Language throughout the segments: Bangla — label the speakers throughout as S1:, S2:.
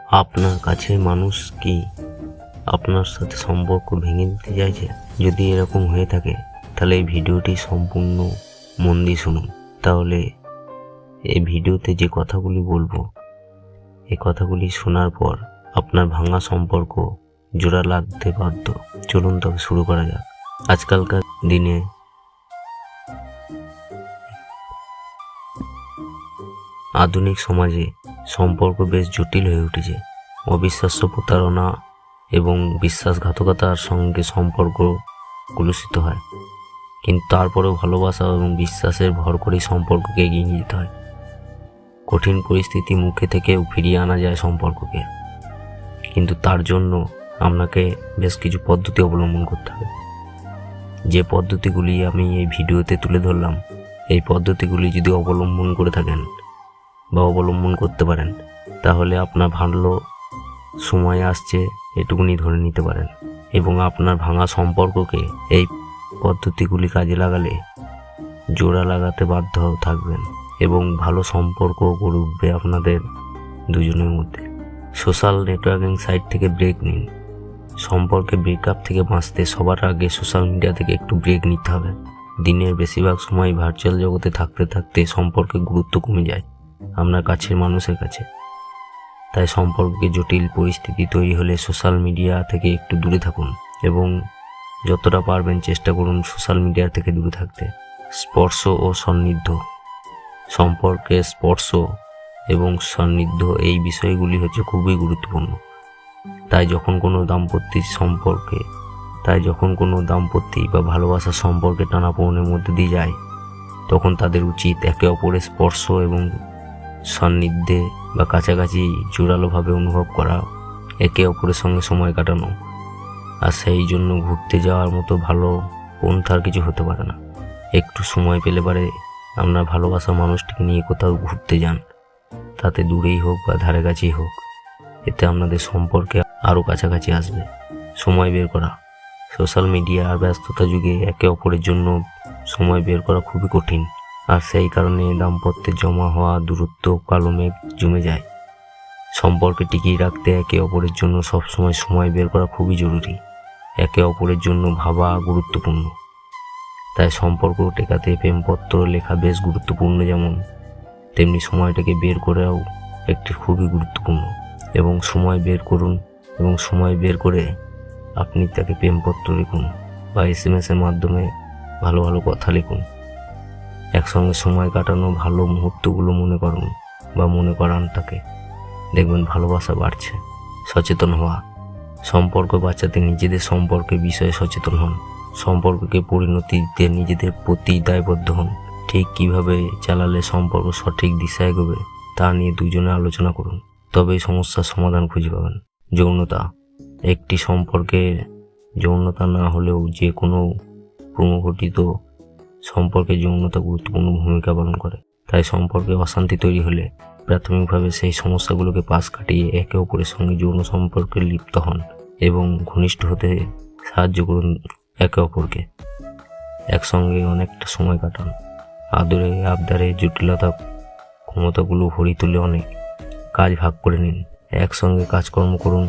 S1: আপনার কাছের মানুষ কি আপনার সাথে সম্পর্ক ভেঙে দিতে চাইছে? যদি এরকম হয়ে থাকে তাহলে এই ভিডিওটি সম্পূর্ণ মন দিয়ে শুনুন। তাহলে এই ভিডিওতে যে কথাগুলি বলবো, এই কথাগুলি শোনার পর আপনার ভাঙা সম্পর্ক জোড়া লাগতে বাধ্য। চলুন তবে শুরু করা যাক। আজকালকার দিনে আধুনিক সমাজে সম্পর্ক বেশ জটিল হয়ে উঠেছে। অবিশ্বাস্য প্রতারণা এবং বিশ্বাসঘাতকতার সঙ্গে সম্পর্ক কলুষিত হয়, কিন্তু তারপরেও ভালোবাসা এবং বিশ্বাসের ভর করেই সম্পর্ককে এগিয়ে নিয়ে যেতে হয়। কঠিন পরিস্থিতি মুখে থেকেও ফিরিয়ে আনা যায় সম্পর্ককে, কিন্তু তার জন্য আপনাকে বেশ কিছু পদ্ধতি অবলম্বন করতে হবে। যে পদ্ধতিগুলি আমি এই ভিডিওতে তুলে ধরলাম, এই পদ্ধতিগুলি যদি অবলম্বন করে থাকেন বা অবলম্বন করতে পারেন, তাহলে আপনার ভালো সময় আসছে এটুকুনি ধরে নিতে পারেন। এবং আপনার ভাঙা সম্পর্ককে এই পদ্ধতিগুলি কাজে লাগালে জোড়া লাগাতে বাধ্য থাকবেন এবং ভালো সম্পর্ক গড়ে উঠবে আপনাদের দুজনের মধ্যে। সোশ্যাল নেটওয়ার্কিং সাইট থেকে ব্রেক নিন। সম্পর্কে ব্রেকআপ থেকে বাঁচতে সবার আগে সোশ্যাল মিডিয়া থেকে একটু ব্রেক নিতে হবে। দিনের বেশিরভাগ সময় ভার্চুয়াল জগতে থাকতে থাকতে সম্পর্কের গুরুত্ব কমে যায় আপনার কাছের মানুষের কাছে। তাই সম্পর্কে জটিল পরিস্থিতি তৈরি হলে সোশ্যাল মিডিয়া থেকে একটু দূরে থাকুন এবং যতটা পারবেন চেষ্টা করুন সোশ্যাল মিডিয়া থেকে দূরে থাকতে। স্পর্শ ও সান্নিধ্য। সম্পর্কে স্পর্শ এবং সান্নিধ্য এই বিষয়গুলি হচ্ছে খুবই গুরুত্বপূর্ণ। তাই যখন কোনো দাম্পত্য বা ভালোবাসার সম্পর্কে টানাপোড়েনের মধ্যে দিয়ে যায়, তখন তাদের উচিত একে অপরের স্পর্শ এবং সান্নিধ্যে বা কাছাকাছি জোরালোভাবে অনুভব করা, একে অপরের সঙ্গে সময় কাটানো। আর সেই জন্য ঘুরতে যাওয়ার মতো ভালো পন্থার কিছু হতে পারে না। একটু সময় পেলে পারে আপনার ভালোবাসা মানুষটিকে নিয়ে কোথাও ঘুরতে যান, তাতে দূরেই হোক বা ধারে কাছেই হোক। এতে আপনাদের সম্পর্কে আরও কাছাকাছি আসবে। সময় বের করা। সোশ্যাল মিডিয়া আর ব্যস্ততা যুগে একে অপরের জন্য সময় বের করা খুবই কঠিন, আর সেই কারণে দাম্পত্যে জমা হওয়া দূরত্ব কালো মেঘ জমে যায়। সম্পর্কে টিকিয়ে রাখতে একে অপরের জন্য সবসময় সময় বের করা খুবই জরুরি। একে অপরের জন্য ভাবা গুরুত্বপূর্ণ। তাই সম্পর্ক টেকাতে প্রেমপত্র লেখা বেশ গুরুত্বপূর্ণ, যেমন তেমনি সময়টাকে বের করাও একটি খুবই গুরুত্বপূর্ণ। এবং সময় বের করে আপনি তাকে প্রেমপত্র লিখুন বা SMS এর মাধ্যমে ভালো ভালো কথা লিখুন। একসঙ্গে সময় কাটানো ভালো মুহূর্তগুলো মনে করান তাকে। দেখবেন ভালোবাসা বাড়ছে। সচেতন হওয়া। সম্পর্ক বাঁচাতে নিজেদের সম্পর্কের বিষয়ে সচেতন হন। সম্পর্ককে পরিণতি দিতে নিজেদের প্রতি দায়বদ্ধ হন। ঠিক কিভাবে চালালে সম্পর্ক সঠিক দিশায় এগোবে তা নিয়ে দুজনে আলোচনা করুন, তবেই সমস্যার সমাধান খুঁজে পাবেন। যৌনতা। একটি সম্পর্কে যৌনতা না হলেও যে কোনো পুনর্গঠিত সম্পর্কে যৌনতা গুরুত্বপূর্ণ ভূমিকা পালন করে। তাই সম্পর্কে অশান্তি তৈরি হলে প্রাথমিকভাবে সেই সমস্যাগুলোকে পাশ কাটিয়ে একে অপরের সঙ্গে যৌন সম্পর্কে লিপ্ত হন এবং ঘনিষ্ঠ হতে সাহায্য করুন একে অপরকে। একসঙ্গে অনেকটা সময় কাটান। আদরে আবদারে জটিলতা ক্ষমতাগুলো ভরিয়ে তুলে অনেক কাজ ভাগ করে নিন। একসঙ্গে কাজকর্ম করুন।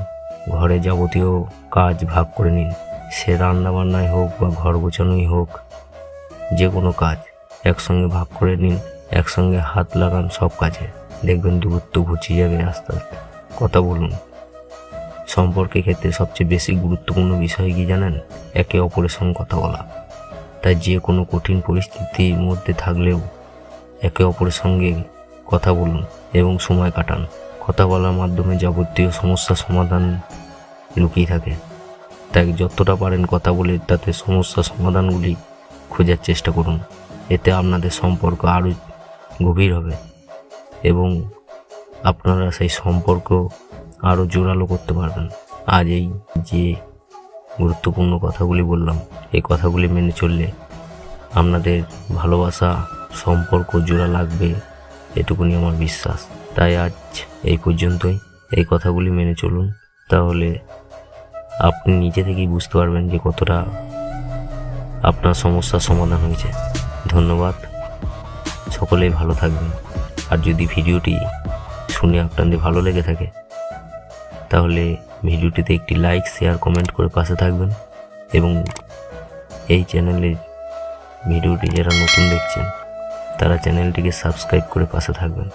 S1: ঘরে যাবতীয় কাজ ভাগ করে নিন। সে রান্নাবান্নাই হোক বা ঘর গোছানোই হোক, যে কোনো কাজ একসঙ্গে ভাগ করে নিন। একসঙ্গে হাত লাগান সব কাজে। দেখবেন দূরত্ব ঘুচিয়ে যাবে আস্তে আস্তে। কথা বলুন। সম্পর্কের ক্ষেত্রে সবচেয়ে বেশি গুরুত্বপূর্ণ বিষয় কি জানেন? একে অপরের সঙ্গে কথা বলা। তাই যে কোনো কঠিন পরিস্থিতির মধ্যে থাকলেও একে অপরের সঙ্গে কথা বলুন এবং সময় কাটান। কথা বলার মাধ্যমে যাবতীয় সমস্যার সমাধান লুকিয়ে থাকে। তাই যতটা পারেন কথা বলে তাতে সমস্যার সমাধানগুলি খোঁজার চেষ্টা করুন। এতে আপনাদের সম্পর্ক আরও গভীর হবে এবং আপনারা সেই সম্পর্ক আরও জোরালো করতে পারবেন। আজ এই যে গুরুত্বপূর্ণ কথাগুলি বললাম, এই কথাগুলি মেনে চললে আপনাদের ভালোবাসা সম্পর্ক জোড়া লাগবে, এটুকুনি আমার বিশ্বাস। তাই আজ এই পর্যন্তই। এই কথাগুলি মেনে চলুন, তাহলে আপনি নিজে থেকেই বুঝতে পারবেন যে কতটা আপনার সমস্যার সমাধান হয়েছে। ধন্যবাদ। সকলেই ভালো থাকবেন। আর যদি ভিডিওটি শুনে আপনাদের ভালো লেগে থাকে তাহলে ভিডিওটিতে একটি লাইক, শেয়ার, কমেন্ট করে পাশে থাকবেন এবং এই চ্যানেলে ভিডিওটি যারা নতুন দেখছেন তারা চ্যানেলটিকে সাবস্ক্রাইব করে পাশে থাকবেন।